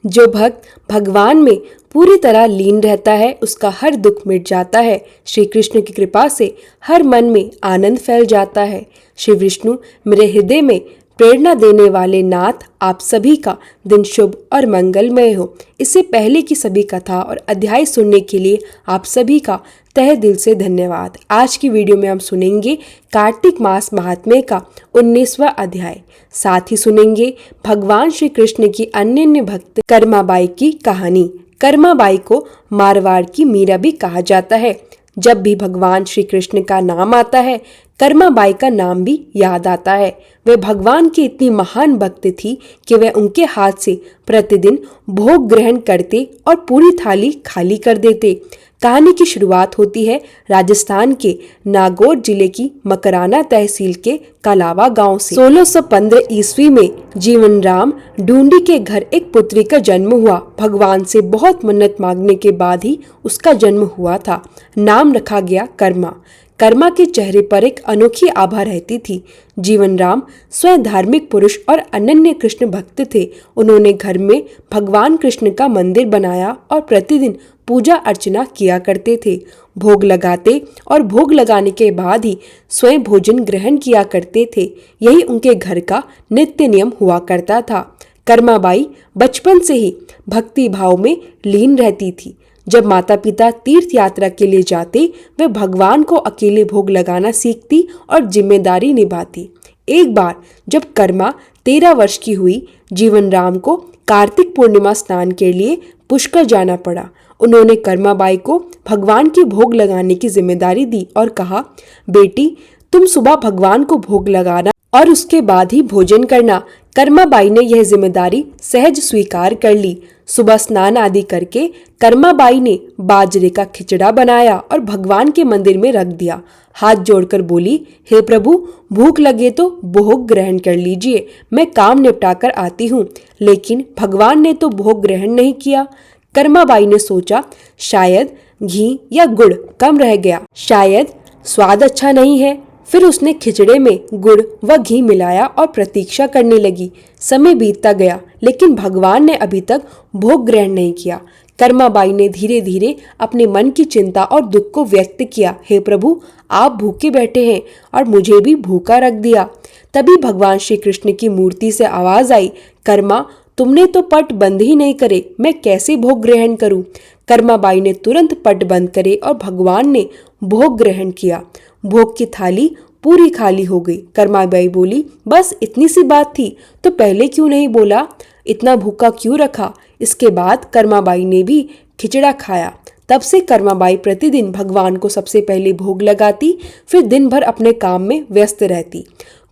जो भक्त भगवान में पूरी तरह लीन रहता है उसका हर दुख मिट जाता है। श्री कृष्ण की कृपा से हर मन में आनंद फैल जाता है। श्री विष्णु मेरे हृदय में प्रेरणा देने वाले नाथ, आप सभी का दिन शुभ और मंगलमय हो। इससे पहले की सभी कथा और अध्याय सुनने के लिए आप सभी का तहे दिल से धन्यवाद। आज की वीडियो में हम सुनेंगे कार्तिक मास महात्म्य का 19वां अध्याय। साथ ही सुनेंगे भगवान श्री कृष्ण की अनन्य भक्त कर्माबाई की कहानी। कर्माबाई को मारवाड़ की मीरा भी कहा जाता है। जब भी भगवान श्री कृष्ण का नाम आता है, कर्माबाई का नाम भी याद आता है। वे भगवान की इतनी महान भक्त थी कि वे उनके हाथ से प्रतिदिन भोग ग्रहण करते और पूरी थाली खाली कर देते। कहानी की शुरुआत होती है राजस्थान के नागौर जिले की मकराना तहसील के कलावा गांव से। 1615 ईस्वी में जीवन राम ढूंढी के घर एक पुत्री का जन्म हुआ। भगवान से बहुत मन्नत मांगने के बाद ही उसका जन्म हुआ था। नाम रखा गया कर्मा। कर्मा के चेहरे पर एक अनोखी आभा रहती थी। जीवन राम स्वयं धार्मिक पुरुष और अनन्य कृष्ण भक्त थे। उन्होंने घर में भगवान कृष्ण का मंदिर बनाया और प्रतिदिन पूजा अर्चना किया करते थे। भोग लगाते और भोग लगाने के बाद ही स्वयं भोजन ग्रहण किया करते थे। यही उनके घर का नित्य नियम हुआ करता था। कर्माबाई बचपन से ही भक्ति भाव में लीन रहती थी। जब माता पिता तीर्थ यात्रा के लिए जाते, वे भगवान को अकेले भोग लगाना सीखती और जिम्मेदारी निभाती। एक बार जब कर्मा 13 वर्ष की हुई, जीवन राम को कार्तिक पूर्णिमा स्नान के लिए पुष्कर जाना पड़ा। उन्होंने कर्माबाई को भगवान की भोग लगाने की जिम्मेदारी दी और कहा, बेटी तुम सुबह भगवान को भोग लगाना और उसके बाद ही भोजन करना। कर्माबाई ने यह जिम्मेदारी सहज स्वीकार कर ली। सुबह स्नान आदि करके कर्माबाई ने बाजरे का खिचड़ा बनाया और भगवान के मंदिर में रख दिया। हाथ जोड़कर बोली, हे प्रभु, भूख लगे तो भोग ग्रहण कर लीजिए, मैं काम निपटा कर आती हूँ। लेकिन भगवान ने तो भोग ग्रहण नहीं किया। कर्माबाई ने सोचा, शायद घी या गुड़ कम रह गया, शायद स्वाद अच्छा नहीं है। फिर उसने खिचड़े में गुड़ व घी मिलाया और प्रतीक्षा करने लगी। समय बीतता गया, लेकिन भगवान ने अभी तक भोग ग्रहण नहीं किया। कर्माबाई ने धीरे धीरे अपने मन की चिंता और दुख को व्यक्त किया। हे प्रभु, आप भूखे बैठे हैं और मुझे भी भूखा रख दिया। तभी भगवान श्री कृष्ण की मूर्ति से आवाज आई, कर्मा, तुमने तो पट बंद ही नहीं करे, मैं कैसे भोग ग्रहण करूं? कर्माबाई ने तुरंत पट बंद करे और भगवान ने भोग ग्रहण किया। भोग की थाली पूरी खाली हो गई। कर्माबाई बोली, बस इतनी सी बात थी तो पहले क्यों नहीं बोला? इतना भूखा क्यों रखा? इसके बाद कर्माबाई ने भी खिचड़ा खाया। तब से कर्माबाई प्रतिदिन भगवान को सबसे पहले भोग लगाती, फिर दिन भर अपने काम में व्यस्त रहती।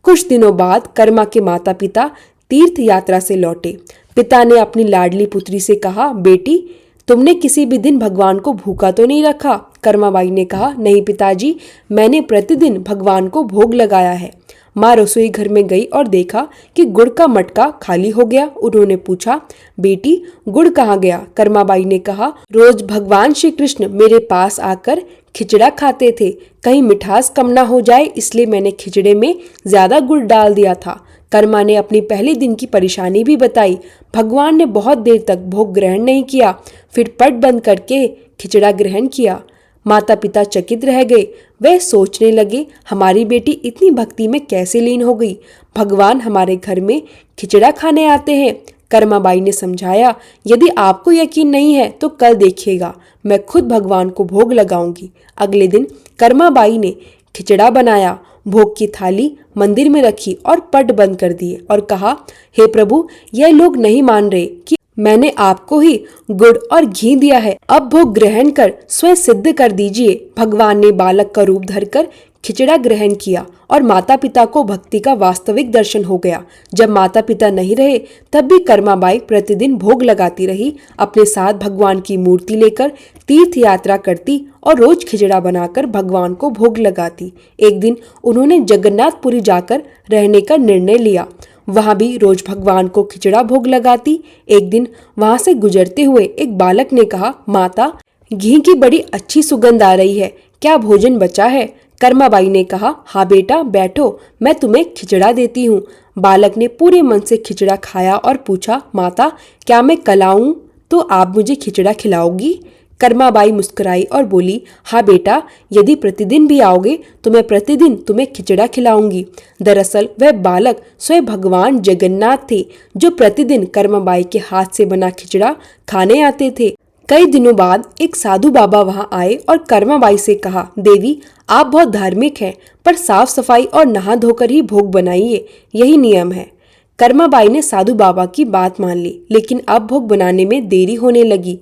कुछ दिनों बाद कर्मा के माता पिता तीर्थ यात्रा से लौटे। पिता ने अपनी लाडली पुत्री से कहा, बेटी तुमने किसी भी दिन भगवान को भूखा तो नहीं रखा? कर्माबाई ने कहा, नहीं पिताजी, मैंने प्रतिदिन भगवान को भोग लगाया है। माँ रसोई घर में गई और देखा कि गुड़ का मटका खाली हो गया। उन्होंने पूछा, बेटी गुड़ कहाँ गया? कर्माबाई ने कहा, रोज भगवान श्री कृष्ण मेरे पास आकर खिचड़ा खाते थे, कहीं मिठास कम ना हो जाए इसलिए मैंने खिचड़े में ज्यादा गुड़ डाल दिया था। कर्मा ने अपनी पहले दिन की परेशानी भी बताई। भगवान ने बहुत देर तक भोग ग्रहण नहीं किया, फिर पट बंद करके खिचड़ा ग्रहण किया। माता पिता चकित रह गए। वे सोचने लगे, हमारी बेटी इतनी भक्ति में कैसे लीन हो गई? भगवान हमारे घर में खिचड़ा खाने आते हैं। कर्माबाई ने समझाया, यदि आपको यकीन नहीं है तो कल देखिएगा, मैं खुद भगवान को भोग लगाऊंगी। अगले दिन कर्माबाई ने खिचड़ा बनाया, भोग की थाली मंदिर में रखी और पट बंद कर दिए और कहा, हे प्रभु, यह लोग नहीं मान रहे कि मैंने आपको ही गुड़ और घी दिया है, अब भोग ग्रहण कर स्वयं सिद्ध कर दीजिए। भगवान ने बालक का रूप धरकर खिचड़ा ग्रहण किया और माता पिता को भक्ति का वास्तविक दर्शन हो गया। जब माता पिता नहीं रहे तब भी कर्माबाई प्रतिदिन भोग लगाती रही। अपने साथ भगवान की मूर्ति लेकर तीर्थ यात्रा करती और रोज खिचड़ा बनाकर भगवान को भोग लगाती। एक दिन उन्होंने जगन्नाथपुरी जाकर रहने का निर्णय लिया। वहां भी रोज भगवान को खिचड़ा भोग लगाती। एक दिन वहां से गुजरते हुए एक बालक ने कहा, माता, घी की बड़ी अच्छी सुगंध आ रही है, क्या भोजन बचा है? कर्माबाई ने कहा, हाँ बेटा बैठो, मैं तुम्हें खिचड़ा देती हूँ। बालक ने पूरे मन से खिचड़ा खाया और पूछा, माता क्या मैं कल आऊं तो आप मुझे खिचड़ा खिलाओगी? कर्माबाई मुस्कुराई और बोली, हाँ बेटा, यदि प्रतिदिन भी आओगे तो मैं प्रतिदिन तुम्हें खिचड़ा खिलाऊंगी। दरअसल वह बालक स्वयं भगवान जगन्नाथ थे, जो प्रतिदिन कर्माबाई के हाथ से बना खिचड़ा खाने आते थे। कई दिनों बाद एक साधु बाबा वहां आए और कर्माबाई से कहा, देवी आप बहुत धार्मिक हैं, पर साफ सफाई और नहा धोकर ही भोग बनाइए, यही नियम है। कर्माबाई ने साधु बाबा की बात मान ली, लेकिन अब भोग बनाने में देरी होने लगी।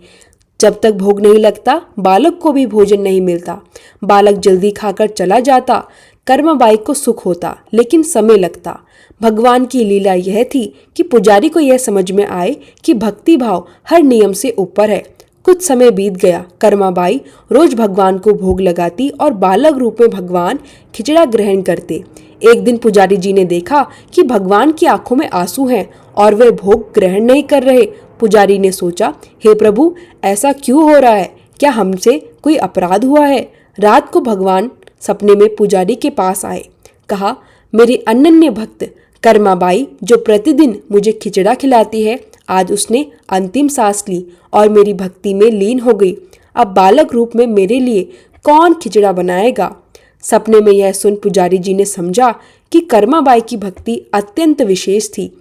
जब तक भोग नहीं लगता बालक को भी भोजन नहीं मिलता। बालक जल्दी खाकर चला जाता। कर्माबाई को सुख होता, लेकिन समय लगता। भगवान की लीला यह थी कि पुजारी को यह समझ में आए कि भक्ति भाव हर नियम से ऊपर है। कुछ समय बीत गया। कर्माबाई रोज भगवान को भोग लगाती और बालक रूप में भगवान खिचड़ा ग्रहण करते। एक दिन पुजारी जी ने देखा कि भगवान की आंखों में आंसू हैं और वे भोग ग्रहण नहीं कर रहे। पुजारी ने सोचा, हे प्रभु, ऐसा क्यों हो रहा है? क्या हमसे कोई अपराध हुआ है? रात को भगवान सपने में पुजारी के पास आए। कहा, मेरी अनन्य भक्त कर्माबाई जो प्रतिदिन मुझे खिचड़ा खिलाती है, आज उसने अंतिम सांस ली और मेरी भक्ति में लीन हो गई। अब बालक रूप में मेरे लिए कौन खिचड़ा बनाएगा? सपने में यह सुन पुजारी जी ने समझा कि कर्माबाई की भक्ति अत्यंत विशेष थी।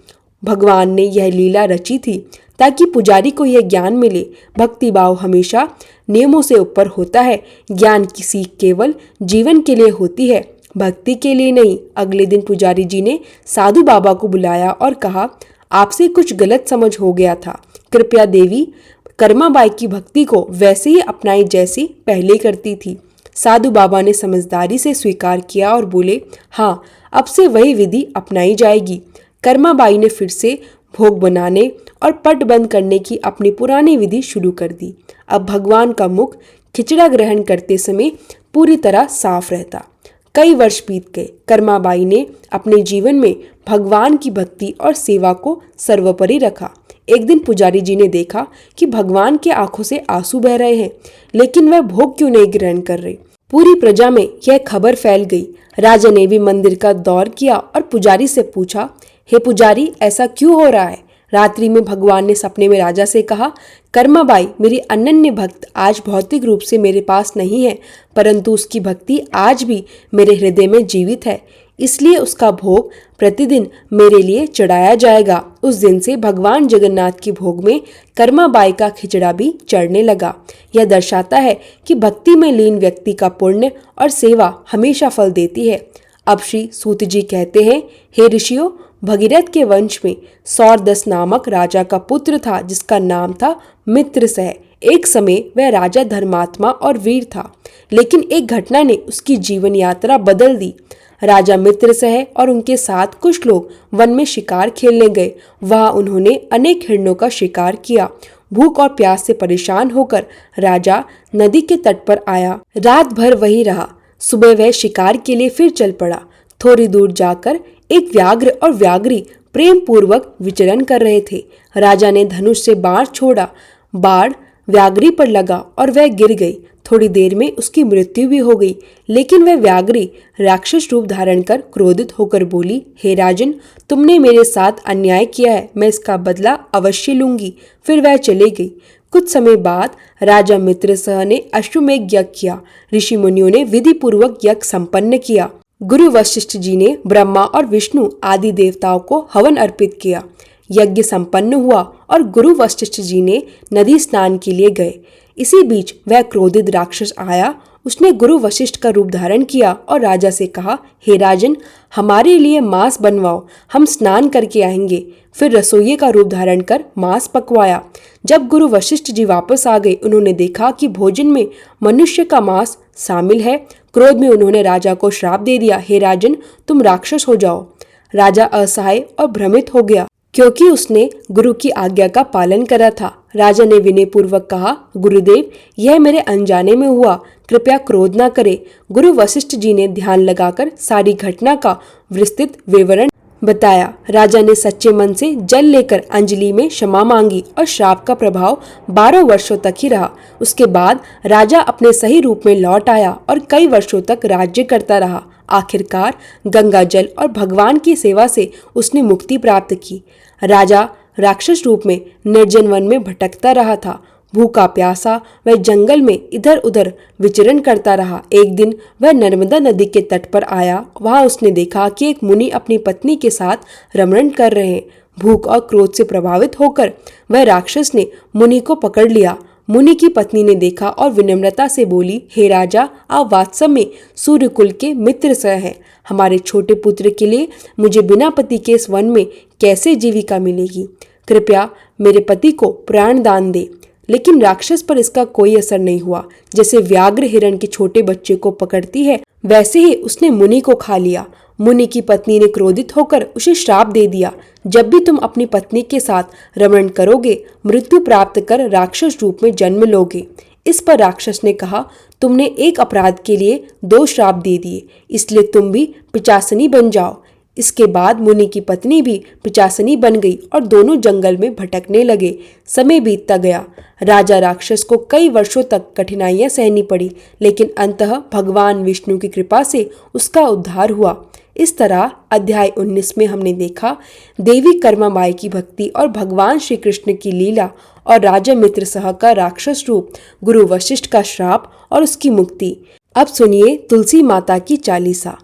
भगवान ने यह लीला रची थी ताकि पुजारी को यह ज्ञान मिले, भक्ति भाव हमेशा नियमों से ऊपर होता है। ज्ञान की सीख केवल जीवन के लिए होती है, भक्ति के लिए नहीं। अगले दिन पुजारी जी ने साधु बाबा को बुलाया और कहा, आपसे कुछ गलत समझ हो गया था। कृपया देवी कर्माबाई की भक्ति को वैसे ही अपनाई जैसी पहले करती थी। साधु बाबा ने समझदारी से स्वीकार किया और बोले, हाँ, अब से वही विधि अपनाई जाएगी। कर्माबाई ने फिर से भोग बनाने और पट बंद करने की अपनी पुरानी विधि शुरू कर दी। अब भगवान का मुख खिचड़ा ग्रहण करते समय पूरी तरह साफ रहता। कई वर्ष बीत गए। कर्माबाई ने अपने जीवन में भगवान की भक्ति और सेवा को सर्वोपरि रखा। एक दिन पुजारी जी ने देखा कि भगवान के आंखों से आंसू बह रहे हैं, लेकिन वह भोग क्यों नहीं ग्रहण कर रहे। पूरी प्रजा में यह खबर फैल गई। राजा ने भी मंदिर का दौर किया और पुजारी से पूछा, हे पुजारी, ऐसा क्यों हो रहा है? रात्रि में भगवान ने सपने में राजा से कहा, कर्माबाई मेरी अनन्य भक्त आज भौतिक रूप से मेरे पास नहीं है, परंतु उसकी भक्ति आज भी मेरे हृदय में जीवित है, इसलिए उसका भोग प्रतिदिन मेरे लिए चढ़ाया जाएगा। उस दिन से भगवान जगन्नाथ की भोग में कर्माबाई का खिचड़ा भी चढ़ने लगा। यह दर्शाता है कि भक्ति में लीन व्यक्ति का पुण्य और सेवा हमेशा फल देती है। अब श्री सूत जी कहते हैं, हे ऋषियों, भगीरथ के वंश में सौरदस नामक राजा का पुत्र था, जिसका नाम था मित्रसह। एक समय वह राजा धर्मात्मा और वीर था, लेकिन एक घटना ने उसकी जीवन यात्रा बदल दी। राजा मित्रसह और उनके साथ कुछ लोग वन में शिकार खेलने गए। वहां उन्होंने अनेक हिरणों का शिकार किया। भूख और प्यास से परेशान होकर राजा नदी के तट पर आया। रात भर वहीं रहा। सुबह वह शिकार के लिए फिर चल पड़ा। थोड़ी दूर जाकर एक व्याघ्र और व्याघ्री प्रेम पूर्वक विचरण कर रहे थे। राजा ने धनुष से बाण छोड़ा। बाण व्याघ्री पर लगा और वह गिर गई। थोड़ी देर में उसकी मृत्यु भी हो गई, लेकिन वह व्याघ्री राक्षस रूप धारण कर क्रोधित होकर बोली, हे राजन, तुमने मेरे साथ अन्याय किया है, मैं इसका बदला अवश्य लूंगी। फिर वह चले गई। कुछ समय बाद राजा मित्रसह ने अश्वमेघ यज्ञ किया। ऋषि मुनियों ने विधि पूर्वक यज्ञ संपन्न किया। गुरु वशिष्ठ जी ने ब्रह्मा और विष्णु आदि देवताओं को हवन अर्पित किया। यज्ञ संपन्न हुआ और गुरु वशिष्ठ जी ने नदी स्नान के लिए गए। इसी बीच वह क्रोधित राक्षस आया। उसने गुरु वशिष्ठ का रूप धारण किया और राजा से कहा, हे राजन, हमारे लिए मांस बनवाओ, हम स्नान करके आएंगे। फिर रसोइये का रूप धारण कर मांस पकवाया। जब गुरु वशिष्ठ जी वापस आ गए, उन्होंने देखा कि भोजन में मनुष्य का मांस शामिल है। क्रोध में उन्होंने राजा को श्राप दे दिया, हे राजन, तुम राक्षस हो जाओ। राजा असहाय और भ्रमित हो गया, क्योंकि उसने गुरु की आज्ञा का पालन करा था। राजा ने विनय पूर्वक कहा, गुरुदेव, यह मेरे अनजाने में हुआ, कृपया क्रोध न करे। गुरु वशिष्ठ जी ने ध्यान लगाकर सारी घटना का विस्तृत विवरण बताया। राजा ने सच्चे मन से जल लेकर अंजलि में क्षमा मांगी और श्राप का प्रभाव 12 वर्षों तक ही रहा। उसके बाद राजा अपने सही रूप में लौट आया और कई वर्षों तक राज्य करता रहा। आखिरकार गंगा जल और भगवान की सेवा से उसने मुक्ति प्राप्त की। राजा राक्षस रूप में निर्जन वन में भटकता रहा था। भूखा प्यासा वह जंगल में इधर उधर विचरण करता रहा। एक दिन वह नर्मदा नदी के तट पर आया। वहां उसने देखा कि एक मुनि अपनी पत्नी के साथ रमण कर रहे हैं। भूख और क्रोध से प्रभावित होकर वह राक्षस ने मुनि को पकड़ लिया। मुनि की पत्नी ने देखा और विनम्रता से बोली, हे राजा, आप वास्तव में सूर्यकुल के मित्र स हैं। हमारे छोटे पुत्र के लिए मुझे बिना पति के इस वन में कैसे जीविका मिलेगी? कृपया मेरे पति को प्राण दान दे। लेकिन राक्षस पर इसका कोई असर नहीं हुआ। जैसे व्याघ्र हिरण के छोटे बच्चे को पकड़ती है, वैसे ही उसने मुनि को खा लिया। मुनि की पत्नी ने क्रोधित होकर उसे श्राप दे दिया, जब भी तुम अपनी पत्नी के साथ रमण करोगे, मृत्यु प्राप्त कर राक्षस रूप में जन्म लोगे। इस पर राक्षस ने कहा, तुमने एक अपराध के लिए 2 श्राप दे दिए, इसलिए तुम भी पिशाचिनी बन जाओ। इसके बाद मुनि की पत्नी भी पिशाचिनी बन गई और दोनों जंगल में भटकने लगे। समय बीतता गया। राजा राक्षस को कई वर्षों तक कठिनाइयां सहनी पड़ी, लेकिन अंततः भगवान विष्णु की कृपा से उसका उद्धार हुआ। इस तरह अध्याय 19 में हमने देखा देवी कर्माबाई की भक्ति और भगवान श्री कृष्ण की लीला और राजा मित्रसह का राक्षस रूप, गुरु वशिष्ठ का श्राप और उसकी मुक्ति। अब सुनिए तुलसी माता की चालीसा।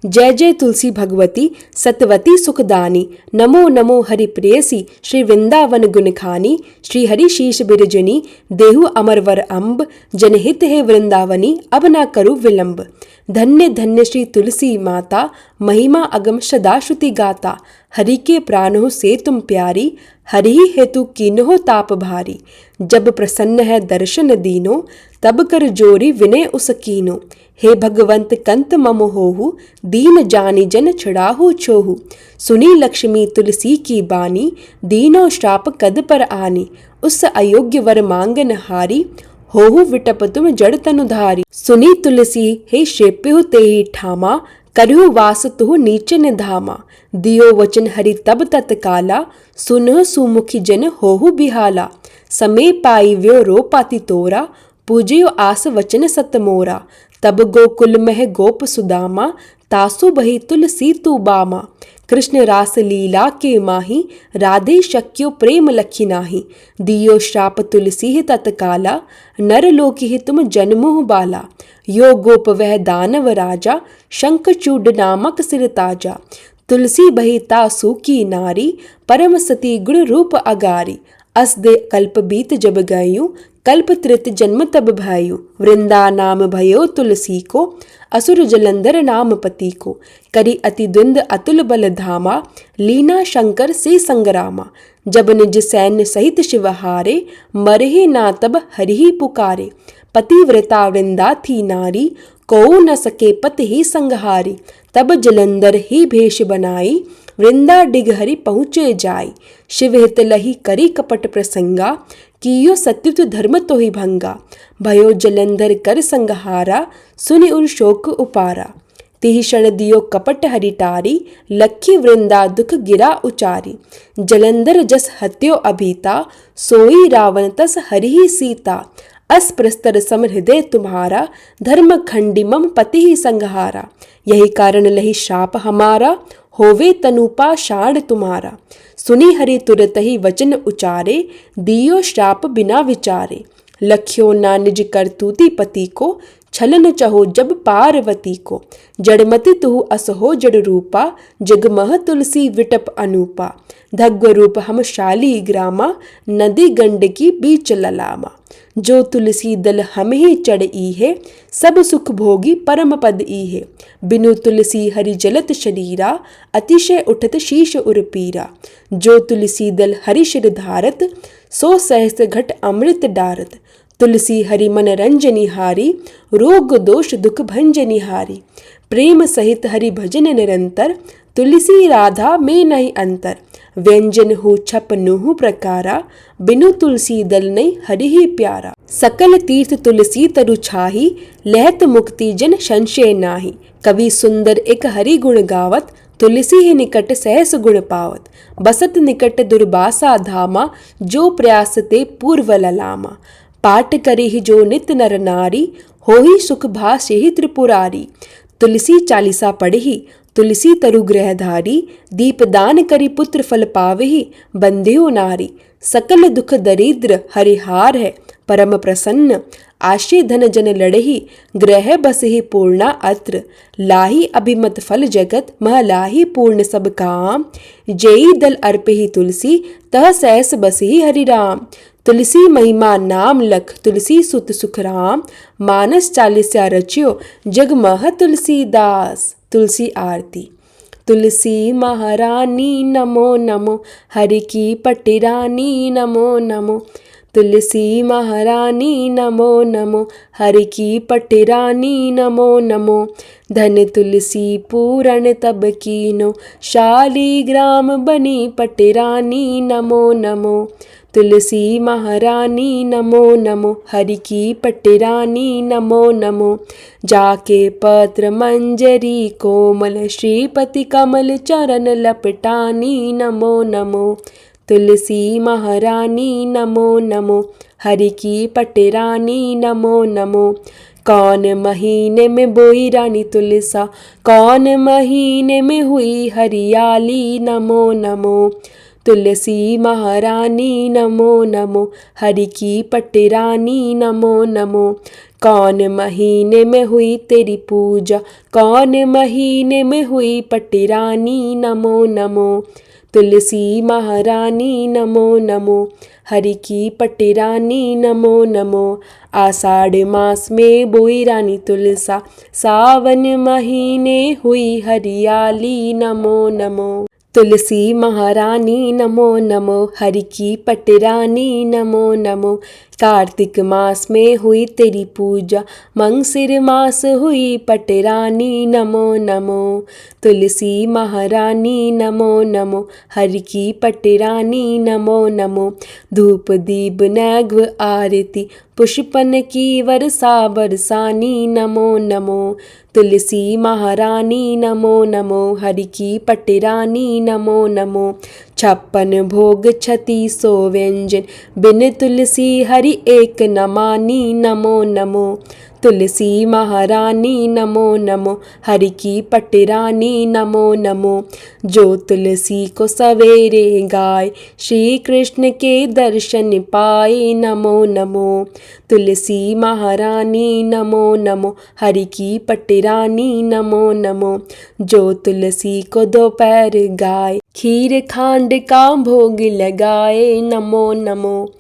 जय जय तुलसी भगवती सतवती सुखदानी, नमो नमो हरि प्रेयसी, श्री वृंदावन गुणखानी, श्री हरि शीश बिरजनी, देहु अमरवर अम्ब, जनहित है वृंदावनी, अब ना करूँ विलंब। धन्य धन्य श्री तुलसी माता, महिमा अगम सदा श्रुति गाता, हरि के प्राणों से तुम प्यारी, हरि हेतु कीन्हो ताप भारी। जब प्रसन्न है दर्शन दीनो, तब कर जोरी विनय उसकीनो। हे भगवंत कंत मम होहु, दीन जानी जन छड़ाहु छोहु। सुनी लक्ष्मी तुलसी की बानी, दीनो श्राप कद पर आनी। उस अयोग्य वर मांगन हारी, होहु विटप तुम जड़ तनुधारी। सुनी तुलसी हे शेप्यहु तेहि ठामा, करहु वास तुहु नीच निधामा। दियो वचन हरि तब तत्काला, सुनहु सुमुखी जन होहु बिहाला। समय पाई व्यो रो पाति तोरा, पूजयो आस वचन सत मोरा। तब गोकुल मह गोप सुदामा, तासु बही तुलसी तू बामा। कृष्ण रास लीला के माही, राधे शक्यो प्रेम लखी नाही। दियो श्राप तुलसी ही तत्काला, नर लोकी ही तुम जन्मोह बाला। यो गोप वह दानव राजा, शंखचूड नामक सिर ताजा। तुलसी बही तासु की नारी, परम सती गुण रूप अगारी। अस दे कल्प बीत जब गयु, कल्प त्रित जन्म तब भयु। वृंदा नाम भयो तुलसी को, असुर जलंधर नाम पति को। करी अति द्वंद अतुल बल धामा, लीना शंकर से संग्रामा। जब निज सैन्य सहित शिव हारे, मरहि ना तब हरि पुकारे। पतिव्रता वृंदा थी नारी, को न सके पति ही संहारी। तब जलंधर ही भेष बनाई, वृंदा डिगहरि पहुँचे जाई। शिव हित लही करी कपट प्रसंगा, कियो सत्युत धर्म तो ही भंगा। भयो जलंधर कर संहारा, सुनि उर शोक उपारा। तिहि क्षण दियो कपट हरि टारी, लखी वृंदा दुख गिरा उचारी। जलंधर जस हत्यो अभीता, सोई रावण तस हरि सीता। अस प्रस्तर सम हृदय तुम्हारा, धर्म खंडी मम पति ही संहारा। यही कारण लही श्राप हमारा, होवे तनुपा शाण तुम्हारा। सुनी हरि तुरत ही वचन उचारे, दियो श्राप बिना विचारे। लख्यो ना निज करतूती पति को, छलन चहो जब पार्वती को। जड़मति तुहु असहो जड़ रूपा, जगमह तुलसी विटप अनूपा। धग्व रूप हम शाली ग्रामा, नदी गंडकी बीच ललामा। जो तुलसी दल हम ही चढ़ ई है, सब सुख भोगी परम पद ई है। बिनु तुलसी हरि जलत शरीरा, अतिशय उठत शीश उर्पीरा। जो तुलसी दल हरि शिर धारत, सो सहस घट अमृत डारत। तुलसी हरि मन रंजनी हारी, रोग दोष दुख भंजनी हारी। प्रेम सहित हरि भजन निरंतर, तुलसी राधा में नहीं अंतर। व्यंजन हो छप नुहु प्रकारा, बिनु तुलसी दल नहीं हरि ही प्यारा। सकल तीर्थ तुलसी तरु छाही, लहत मुक्ति जन संशय नाही। कवि सुंदर एक हरि गुण गावत, तुलसी ही निकट सहस गुण पावत, बसत निकट दुर्बासा धामा, जो प्रयास ते पूर्व ललामा। पाठ करी ही जो नित नर नारी, हो ही सुख भाष्य ही त्रिपुरारी। तुलसी चालीसा पढ़ी, तुलसी तरु ग्रह धारी, दीपदान करी पुत्र फल पावही, बंध्यो नारी। सकल दुख दरिद्र हरिहार है, परम प्रसन्न, आशे धन जन लड़ही, ग्रह बसहि पूर्णा अत्र। लाही अभिमत फल जगत, मह लाही पूर्ण सब काम, जेई दल अर्पहि तुलसी, तह सहस बसहि हरि राम। तुलसी महिमा नाम लख, तुलसी सुत सुख राम, मानस चालीसा रच्यो, जग मह तुलसीदास। तुलसी आरती। तुलसी महारानी नमो नमो, हरि की पटिरानी नमो नमो। तुलसी महारानी नमो नमो, हरि की पटिरानी नमो नमो। धन तुलसी पूरन तब कीनो, शालीग्राम बनी पटिरानी नमो नमो। तुलसी महारानी नमो नमो, हरि की पटिरानी नमो नमो। जाके पत्र मंजरी कोमल, श्रीपति कमल चरण लपटानी नमो नमो। तुलसी महारानी नमो नमो, हरि की पटिरानी नमो नमो। कौन महीने में बोई रानी तुलसा, कौन महीने में हुई हरियाली नमो नमो। तुलसी महारानी नमो नमो, हरि की पटिरानी नमो नमो। कौन महीने में हुई तेरी पूजा, कौन महीने में हुई पटिरानी नमो नमो। तुलसी महारानी नमो नमो, हरि की पटिरानी नमो नमो। आषाढ़ मास में बोई रानी तुलसा, सावन महीने हुई हरियाली नमो नमो। तुलसी महारानी नमो नमो, हरि की पटिरानी नमो नमो। कार्तिक मास में हुई तेरी पूजा, मंगसिर मास हुई पटिरानी नमो नमो। तुलसी महारानी नमो नमो, हरि की पटिरानी नमो नमो। धूप दीप नैग्व आरती, पुष्पन की वर्षा बरसानी नमो नमो। तुलसी महारानी नमो नमो, हरि की पटिरानी नमो नमो। 56 भोग 3600 व्यंजन, बिन तुलसी हरि एक न मानी नमो नमो। तुलसी महारानी नमो नमो, हरि की पटिरानी नमो नमो। जो तुलसी को सवेरे गाय, श्री कृष्ण के दर्शन पाए नमो नमो। तुलसी महारानी नमो नमो, हरि की पटिरानी नमो नमो। जो तुलसी को दोपहर गाय, खीर खांड का भोग लगाए नमो नमो।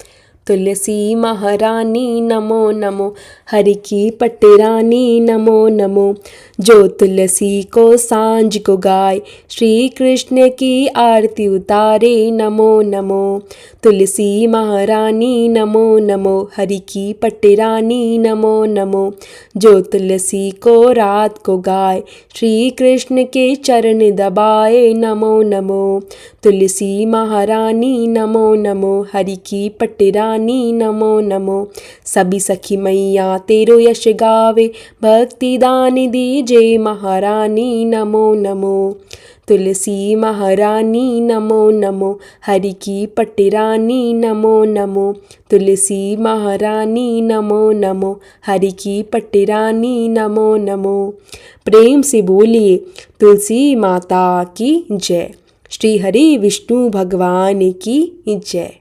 तुलसी महारानी नमो नमो, हरि की पटिरानी नमो नमो। जो तुलसी को सांझ को गाय, श्री कृष्ण की आरती उतारे नमो नमो। तुलसी महारानी नमो नमो, हरि की पटिरानी नमो नमो। जो तुलसी को रात को गाय, श्री कृष्ण के चरण दबाए नमो नमो। तुलसी महारानी नमो नमो, हरि की पटिरानी नमो नमो। सभी सखी मैया तेरो यश गावे, भक्ति दान दीजे महारानी नमो नमो। तुलसी महारानी नमो नमो, हरि की पटिरानी नमो नमो। तुलसी महारानी नमो नमो, हरि की पटिरानी नमो नमो। प्रेम से बोलिए तुलसी माता की जय। श्री हरि विष्णु भगवान की जय।